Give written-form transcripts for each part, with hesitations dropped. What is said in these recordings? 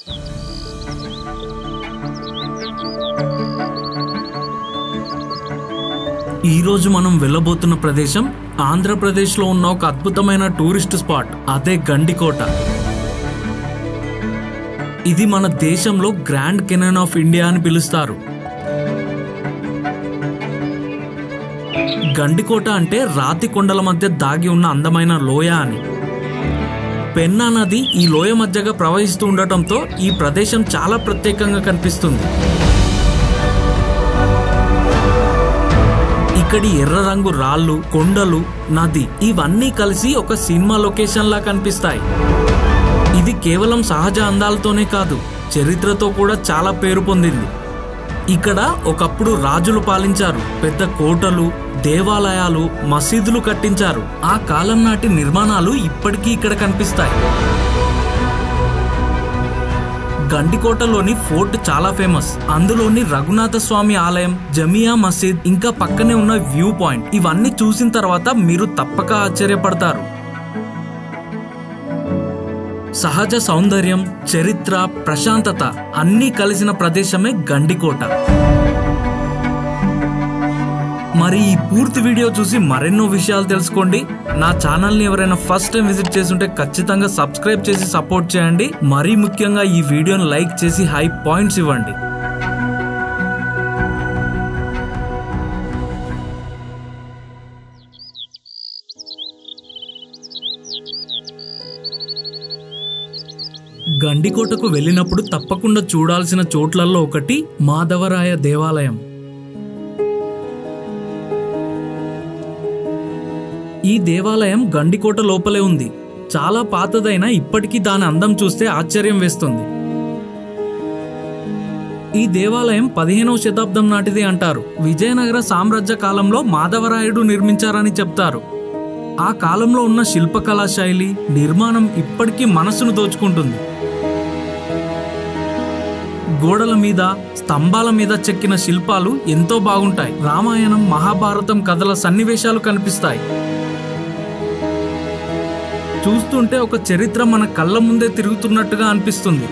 ఈ రోజు మనం వెళ్ళబోతున్న ప్రదేశం ఆంధ్రప్రదేశ్లో ఉన్న ఒక అద్భుతమైన టూరిస్ట్ స్పాట్, అదే గండికోట. ఇది మన దేశంలో గ్రాండ్ కెనాన్ ఆఫ్ ఇండియా అని పిలుస్తారు. గండికోట అంటే రాతి కొండల మధ్య దాగి ఉన్న అందమైన లోయ అని. పెన్నా నది ఈ లోయ మధ్యగా ప్రవహిస్తూ ఉండటంతో ఈ ప్రదేశం చాలా ప్రత్యేకంగా కనిపిస్తుంది. ఇక్కడి ఎర్ర రంగు రాళ్ళు, కొండలు, నది ఇవన్నీ కలిసి ఒక సినిమా లొకేషన్ లా కనిపిస్తాయి. ఇది కేవలం సహజ అందాలతోనే కాదు, చరిత్రతో కూడా చాలా పేరు పొందింది. ఇక్కడ ఒకప్పుడు రాజులు పాలించారు, పెద్ద కోటలు, దేవాలయాలు, మసీదులు కట్టించారు. ఆ కాలం నాటి నిర్మాణాలు ఇప్పటికీ ఇక్కడ కనిపిస్తాయి. గండికోటలోని ఫోర్ట్ చాలా ఫేమస్. అందులోని రఘునాథ స్వామి ఆలయం, జమియా మసీద్, ఇంకా పక్కనే ఉన్న వ్యూ పాయింట్, ఇవన్నీ చూసిన తర్వాత మీరు తప్పక ఆశ్చర్యపడతారు. సహజ సౌందర్యం, చరిత్ర, ప్రశాంతత అన్నీ కలిసిన ప్రదేశమే గండికోట. మరి ఈ పూర్తి వీడియో చూసి మరెన్నో విషయాలు తెలుసుకోండి. నా ఛానల్ని ఎవరైనా ఫస్ట్ టైం విజిట్ చేస్తుంటే ఖచ్చితంగా సబ్స్క్రైబ్ చేసి సపోర్ట్ చేయండి. మరీ ముఖ్యంగా ఈ వీడియోని లైక్ చేసి హై పాయింట్స్ ఇవ్వండి. గండికోటకు వెళ్ళినప్పుడు తప్పకుండా చూడాల్సిన చోట్లలో ఒకటి మాధవరాయ దేవాలయం. ఈ దేవాలయం గండికోట లోపలే ఉంది. చాలా పాతదైనా ఇప్పటికీ దాని అందం చూస్తే ఆశ్చర్యం వేస్తుంది. ఈ దేవాలయం 15వ శతాబ్దం నాటిది అంటారు. విజయనగర సామ్రాజ్య కాలంలో మాధవరాయుడు నిర్మించారని చెప్తారు. ఆ కాలంలో ఉన్న శిల్పకళా శైలి, నిర్మాణం ఇప్పటికీ మనసును దోచుకుంటుంది. గోడల మీద, స్తంభాల మీద చెక్కిన శిల్పాలు ఎంతో బాగుంటాయి. రామాయణం, మహాభారతం కథల సన్నివేశాలు కనిపిస్తాయి. చూస్తుంటే ఒక చరిత్ర మన కళ్ళ ముందే తిరుగుతున్నట్టుగా అనిపిస్తుంది.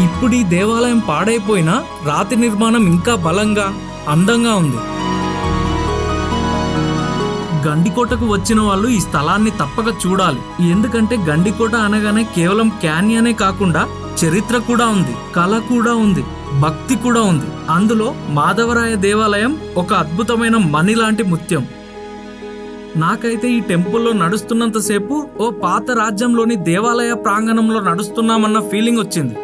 ఇప్పుడు ఈ దేవాలయం పాడైపోయినా రాతి నిర్మాణం ఇంకా బలంగా, అందంగా ఉంది. గండికోటకు వచ్చిన వాళ్ళు ఈ స్థలాన్ని తప్పక చూడాలి. ఎందుకంటే గండికోట అనగానే కేవలం క్యాన్యనే కాకుండా చరిత్ర కూడా ఉంది, కళ కూడా ఉంది, భక్తి కూడా ఉంది. అందులో మాధవరాయ దేవాలయం ఒక అద్భుతమైన మణి లాంటి ముత్యం. నాకైతే ఈ టెంపుల్లో నడుస్తున్నంతసేపు ఓ పాత రాజ్యంలోని దేవాలయ ప్రాంగణంలో నడుస్తున్నామన్న ఫీలింగ్ వచ్చింది.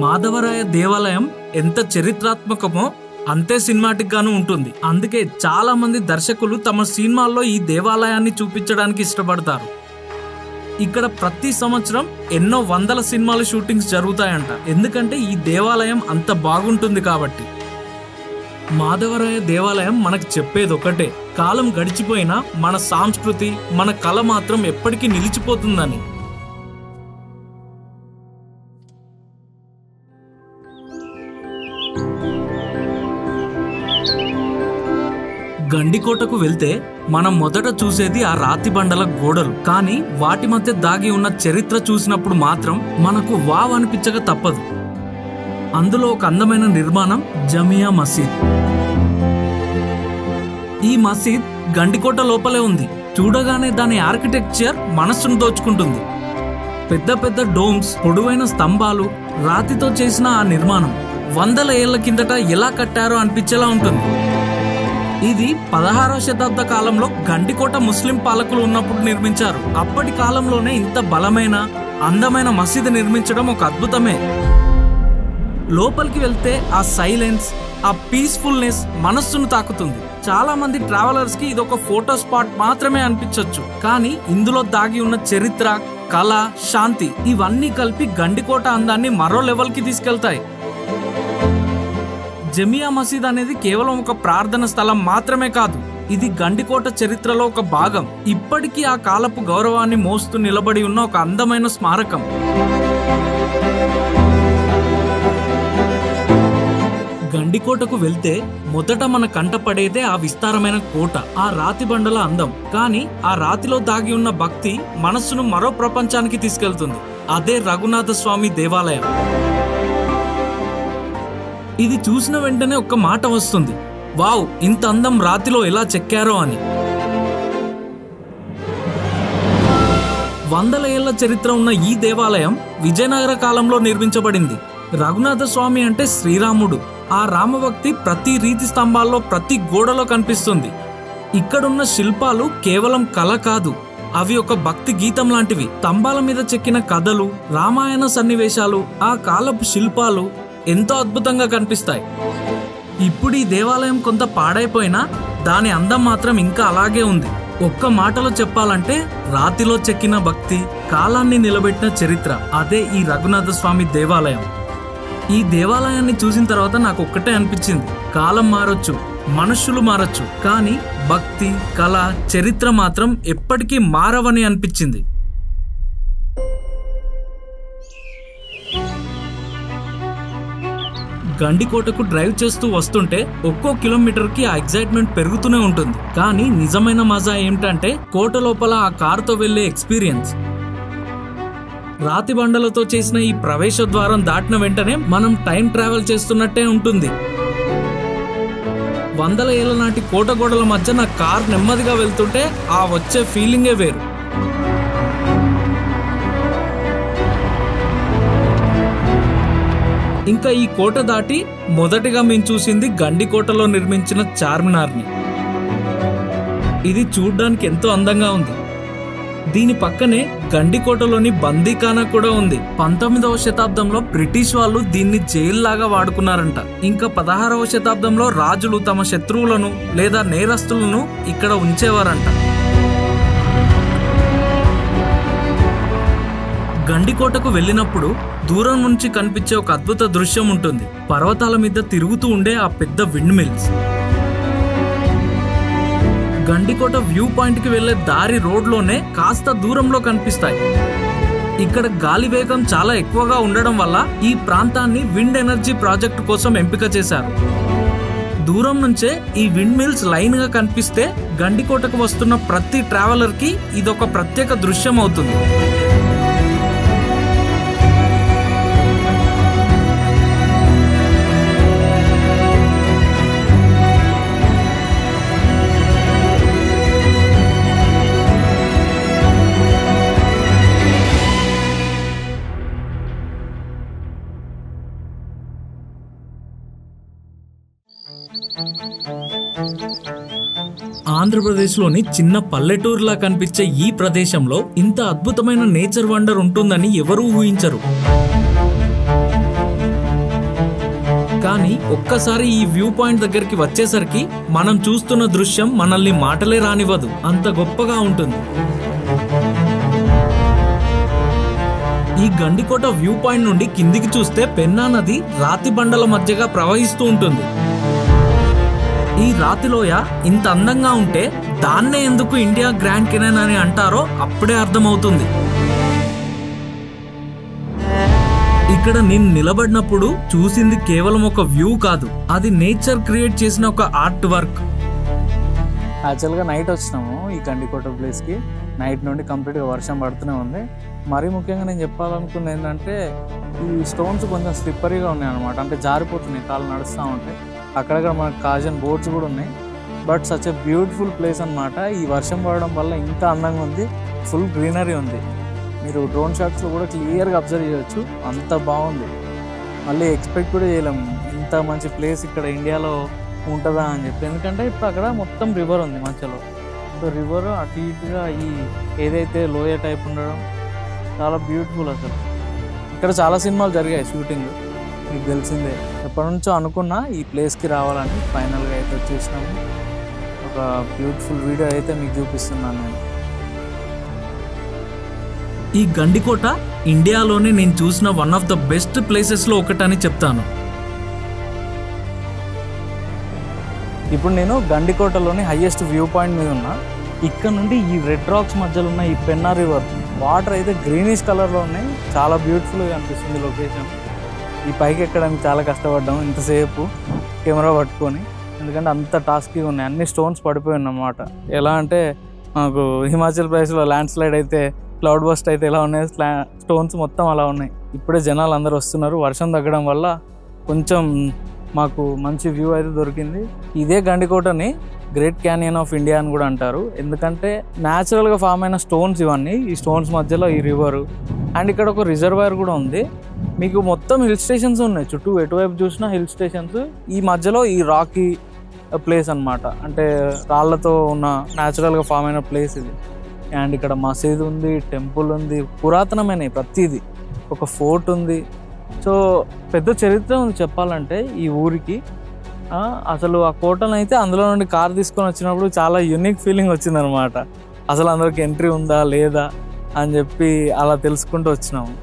మాధవరాయ దేవాలయం ఎంత చరిత్రాత్మకమో అంతే సినిమాటిక్ గాను ఉంటుంది. అందుకే చాలా మంది దర్శకులు తమ సినిమాల్లో ఈ దేవాలయాన్ని చూపించడానికి ఇష్టపడతారు. ఇక్కడ ప్రతి సంవత్సరం ఎన్నో వందల సినిమాల షూటింగ్స్ జరుగుతాయంట. ఎందుకంటే ఈ దేవాలయం అంత బాగుంటుంది కాబట్టి. మాధవరాయ దేవాలయం మనకు చెప్పేది ఒకటే, కాలం గడిచిపోయినా మన సంస్కృతి, మన కళ మాత్రం ఎప్పటికీ నిలిచిపోతుందని. గండికోటకు వెళ్తే మనం మొదట చూసేది ఆ రాతి బండల గోడలు. కానీ వాటి మధ్య దాగి ఉన్న చరిత్ర చూసినప్పుడు మాత్రం మనకు వావ్ అనిపించక తప్పదు. అందులో ఒక అందమైన నిర్మాణం జమియా మసీద్. ఈ మసీద్ గండికోట లోపలే ఉంది. చూడగానే దాని ఆర్కిటెక్చర్ మనస్సును దోచుకుంటుంది. పెద్ద పెద్ద డోమ్స్, పొడవైన స్తంభాలు, రాతితో చేసిన ఆ నిర్మాణం వందల ఏళ్ల కిందట ఎలా కట్టారో అనిపించేలా ఉంటుంది. ఇది 16వ శతాబ్ద కాలంలో గండికోట ముస్లిం పాలకులు ఉన్నప్పుడు నిర్మించారు. అప్పటి కాలంలోనే ఇంత బలమైన, అందమైన మసీదు నిర్మించడం ఒక అద్భుతమే. లోపలికి వెళ్తే ఆ సైలెన్స్, ఆ పీస్ఫుల్నెస్ మనస్సును తాకుతుంది. చాలా మంది ట్రావెలర్స్ కి ఇదొక ఫోటో స్పాట్ మాత్రమే అనిపించవచ్చు. కానీ ఇందులో దాగి ఉన్న చరిత్ర, కళ, శాంతి ఇవన్నీ కలిపి గండికోట అందాన్ని మరో లెవెల్ కి తీసుకెళ్తాయి. జమియా మసీద్ అనేది కేవలం ఒక ప్రార్థన స్థలం మాత్రమే కాదు, ఇది గండికోట చరిత్రలో ఒక భాగం. ఇప్పటికీ ఆ కాలపు గౌరవాన్ని మోస్తూ నిలబడి ఉన్న ఒక అందమైన స్మారకం. గండికోటకు వెళ్తే మొదట మన కంట పడేదే ఆ విస్తారమైన కోట, ఆ రాతి బండల అందం. కానీ ఆ రాతిలో దాగి ఉన్న భక్తి మనస్సును మరో ప్రపంచానికి తీసుకెళ్తుంది. అదే రఘునాథ స్వామి దేవాలయం. ఇది చూసిన వెంటనే ఒక్క మాట వస్తుంది, వావ్, ఇంత అందం రాతిలో ఎలా చెక్కారో అని. వందల ఏళ్ల చరిత్ర ఉన్న ఈ దేవాలయం విజయనగర కాలంలో నిర్మించబడింది. రఘునాథ స్వామి అంటే శ్రీరాముడు. ఆ రామభక్తి ప్రతి రీతి స్తంభాల్లో, ప్రతి గోడలో కనిపిస్తుంది. ఇక్కడున్న శిల్పాలు కేవలం కళ కాదు, అవి ఒక భక్తి గీతం లాంటివి. స్తంభాల మీద చెక్కిన కథలు, రామాయణ సన్నివేశాలు, ఆ కాలపు శిల్పాలు ఎంతో అద్భుతంగా కనిపిస్తాయి. ఇప్పుడు ఈ దేవాలయం కొంత పాడైపోయినా దాని అందం మాత్రం ఇంకా అలాగే ఉంది. ఒక్క మాటలో చెప్పాలంటే రాతిలో చెక్కిన భక్తి, కాలాన్ని నిలబెట్టిన చరిత్ర, అదే ఈ రఘునాథ స్వామి దేవాలయం. ఈ దేవాలయాన్ని చూసిన తర్వాత నాకు ఒక్కటే అనిపించింది, కాలం మారొచ్చు, మనుషులు మారొచ్చు, కానీ భక్తి, కళ, చరిత్ర మాత్రం ఎప్పటికీ మారవని అనిపించింది. గండికోటకు డ్రైవ్ చేస్తూ వస్తుంటే ఒక్కో కిలోమీటర్కి ఆ ఎగ్జైట్మెంట్ పెరుగుతూనే ఉంటుంది. కానీ నిజమైన మజా ఏమిటంటే కోట లోపల ఆ కారుతో వెళ్లే ఎక్స్పీరియన్స్. రాతి బండలతో చేసిన ఈ ప్రవేశ ద్వారం దాటిన వెంటనే మనం టైం ట్రావెల్ చేస్తున్నట్టే ఉంటుంది. వందల ఏళ్ల నాటి కోట గోడల మధ్య నా కార్ నెమ్మదిగా వెళ్తుంటే ఆ వచ్చే ఫీలింగే వేరు. ఇంకా ఈ కోట దాటి మొదటిగా మేము చూసింది గండికోటలో నిర్మించిన చార్మినార్ని. ఇది చూడ్డానికి ఎంతో అందంగా ఉంది. దీని పక్కనే గండికోటలోని బందీఖానా కూడా ఉంది. 19వ శతాబ్దంలో బ్రిటిష్ వాళ్ళు దీన్ని జైల్లాగా వాడుకున్నారంట. ఇంకా 16వ శతాబ్దంలో రాజులు తమ శత్రువులను లేదా నేరస్తులను ఇక్కడ ఉంచేవారంట. గండికోటకు వెళ్ళినప్పుడు దూరం నుంచి కనిపించే ఒక అద్భుత దృశ్యం ఉంటుంది. పర్వతాల మీద తిరుగుతూ ఉండే ఆ పెద్ద windmills. Gandikota view point కి వెళ్లే దారి రోడ్లోనే కాస్త దూరంలో కనిపిస్తాయి. ఇక్కడ గాలి వేగం చాలా ఎక్కువగా ఉండడం వల్ల ఈ ప్రాంతాన్ని విండ్ ఎనర్జీ ప్రాజెక్టు కోసం ఎంపిక చేశారు. దూరం నుంచే ఈ విండ్ మిల్స్ లైన్ గా కనిపిస్తే గండికోటకు వస్తున్న ప్రతి ట్రావెలర్ కి ఇదొక ప్రత్యేక దృశ్యం అవుతుంది. ఆంధ్రప్రదేశ్లోని చిన్న పల్లెటూరులా కనిపించే ఈ ప్రదేశంలో ఇంత అద్భుతమైన నేచర్ వండర్ ఉంటుందని ఎవరూ ఊహించరు. కానీ ఒక్కసారి ఈ వ్యూ పాయింట్ దగ్గరికి వచ్చేసరికి మనం చూస్తున్న దృశ్యం మనల్ని మాటలే రానివ్వదు, అంత గొప్పగా ఉంటుంది. ఈ గండికోట వ్యూ పాయింట్ నుండి కిందికి చూస్తే పెన్నా నది రాతి బండల మధ్యగా ప్రవహిస్తూ ఉంటుంది. ఈ రాతిలోయ ఇంత అందంగా ఉంటే దాన్నే ఎందుకు ఇండియా గ్రాండ్ కెనాన్ అని అంటారో అప్పుడే అర్థమవుతుంది. ఇక్కడ నేను నిలబడినప్పుడు చూసింది కేవలం ఒక వ్యూ కాదు, అది నేచర్ క్రియేట్ చేసిన ఒక ఆర్ట్ వర్క్. యాక్చువల్గా నైట్ వచ్చినాము ఈ గండికోట ప్లేస్కి. నైట్ నుండి కంప్లీట్గా వర్షం పడుతూనే ఉంది. మరీ ముఖ్యంగా నేను చెప్పాలనుకుంది ఏంటంటే ఈ స్టోన్స్ కొంచెం స్లిప్పరీగా ఉన్నాయి అనమాట, అంటే జారిపోతున్నాయి కాళ్ళు నడుస్తూ ఉంటాయి. అక్కడక్కడ మనకు కాజన్ బోర్డ్స్ కూడా ఉన్నాయి. But such a beautiful place అనమాట. ఈ వర్షం పడడం వల్ల ఇంకా అందంగా ఉంది, ఫుల్ గ్రీనరీ ఉంది. మీరు డ్రోన్ షాట్స్లో కూడా క్లియర్గా అబ్జర్వ్ చేయొచ్చు, అంత బాగుంది. మళ్ళీ ఎక్స్పెక్ట్ కూడా చేయలేము ఇంత మంచి ప్లేస్ ఇక్కడ ఇండియాలో ఉంటుందా అని చెప్పి. ఎందుకంటే ఇప్పుడు అక్కడ మొత్తం రివర్ ఉంది మధ్యలో. సో రివర్ అటు ఇటుగా ఈ ఏదైతే లోయ టైప్ ఉండడం చాలా బ్యూటిఫుల్. అసలు ఇక్కడ చాలా సినిమాలు జరిగాయి షూటింగ్, మీకు తెలిసిందే. ఎప్పటి నుంచో అనుకున్నా ఈ ప్లేస్కి రావాలని, ఫైనల్గా అయితే వచ్చేసినాము. ఒక బ్యూటిఫుల్ వీడియో అయితే మీకు చూపిస్తున్నాను నేను. ఈ గండికోట ఇండియాలోనే నేను చూసిన వన్ ఆఫ్ ద బెస్ట్ ప్లేసెస్లో ఒకటని చెప్తాను. ఇప్పుడు నేను గండికోటలోని హైయెస్ట్ వ్యూ పాయింట్ మీద ఉన్నా. ఇక్కడ నుండి ఈ రెడ్ రాక్స్ మధ్యలో ఉన్న ఈ పెన్నా రివర్ వాటర్ అయితే గ్రీనిష్ కలర్లో ఉన్నాయి, చాలా బ్యూటిఫుల్గా అనిపిస్తుంది లొకేషన్. ఈ పైకి ఎక్కడానికి చాలా కష్టపడ్డాము ఇంతసేపు. కెమెరా పట్టుకొని, ఎందుకంటే అంత టాస్క్గా ఉన్నాయి. అన్ని స్టోన్స్ పడిపోయి అన్నమాట. ఎలా అంటే మాకు హిమాచల్ ప్రదేశ్లో ల్యాండ్ స్లైడ్ అయితే, క్లౌడ్ బస్ట్ అయితే ఎలా ఉన్నాయి, స్టోన్స్ మొత్తం అలా ఉన్నాయి. ఇప్పుడే జనాలు అందరూ వస్తున్నారు. వర్షం తగ్గడం వల్ల కొంచెం మాకు మంచి వ్యూ అయితే దొరికింది. ఇదే గండికోటని గ్రేట్ క్యానియన్ ఆఫ్ ఇండియా అని కూడా అంటారు. ఎందుకంటే న్యాచురల్గా ఫామ్ అయిన స్టోన్స్ ఇవన్నీ. ఈ స్టోన్స్ మధ్యలో ఈ రివరు అండ్ ఇక్కడ ఒక రిజర్వాయర్ కూడా ఉంది. మీకు మొత్తం హిల్ స్టేషన్స్ ఉన్నాయి, చుట్టూ ఎటువైపు చూసినా హిల్ స్టేషన్స్. ఈ మధ్యలో ఈ రాకీ ప్లేస్ అన్నమాట, అంటే రాళ్లతో ఉన్న న్యాచురల్గా ఫామ్ అయిన ప్లేస్ ఇది. అండ్ ఇక్కడ మసీద్ ఉంది, టెంపుల్ ఉంది, పురాతనమైన ప్రతిదీ. ఒక ఫోర్ట్ ఉంది. సో పెద్ద చరిత్ర ఉంది చెప్పాలంటే ఈ ఊరికి. అసలు ఆ కోటను అయితే అందులో నుండి కార్ తీసుకొని వచ్చినప్పుడు చాలా యూనిక్ ఫీలింగ్ వచ్చిందనమాట. అసలు అందరికి ఎంట్రీ ఉందా లేదా అని చెప్పి అలా తెలుసుకుంటూ వచ్చినాము.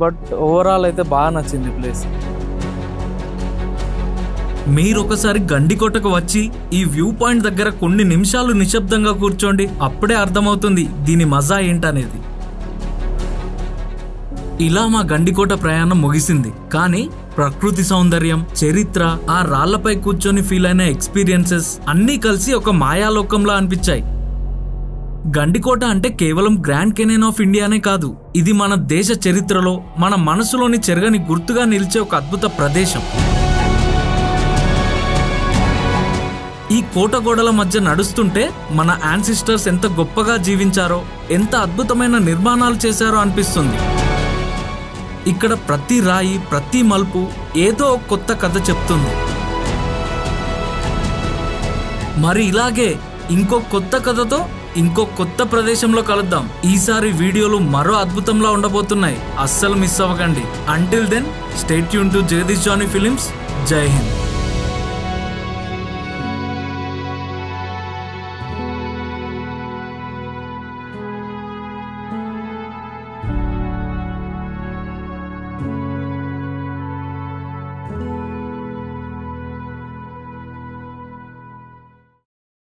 బట్ ఓవరాల్ అయితే బాగా నచ్చింది ప్లేస్. మీరు ఒకసారి గండికోటకు వచ్చి ఈ వ్యూ పాయింట్ దగ్గర కొన్ని నిమిషాలు నిశ్శబ్దంగా కూర్చోండి. అప్పుడే అర్థమవుతుంది దీని మజా ఏంటనేది. ఇలా మా గండికోట ప్రయాణం ముగిసింది. కానీ ప్రకృతి సౌందర్యం, చరిత్ర, ఆ రాళ్లపై కూర్చొని ఫీల్ అయిన ఎక్స్పీరియన్సెస్ అన్నీ కలిసి ఒక మాయాలోకంలా అనిపించాయి. గండికోట అంటే కేవలం గ్రాండ్ కెనియన్ ఆఫ్ ఇండియానే కాదు, ఇది మన దేశ చరిత్రలో మన మనసులోని చెరగని గుర్తుగా నిలిచే ఒక అద్భుత ప్రదేశం. ఈ కోట గోడల మధ్య నడుస్తుంటే మన యాన్సిస్టర్స్ ఎంత గొప్పగా జీవించారో, ఎంత అద్భుతమైన నిర్మాణాలు చేశారో అనిపిస్తుంది. ఇక్కడ ప్రతి రాయి, ప్రతి మలుపు ఏదో కొత్త కథ చెప్తుంది. మరి ఇలాగే ఇంకో కొత్త కథతో ఇంకో కొత్త ప్రదేశంలో కలుద్దాం. ఈసారి వీడియోలు మరో అద్భుతంలా ఉండబోతున్నాయి, అస్సలు మిస్ అవ్వకండి. Until then stay tuned to Jagadish Johnny films. Jai Hind.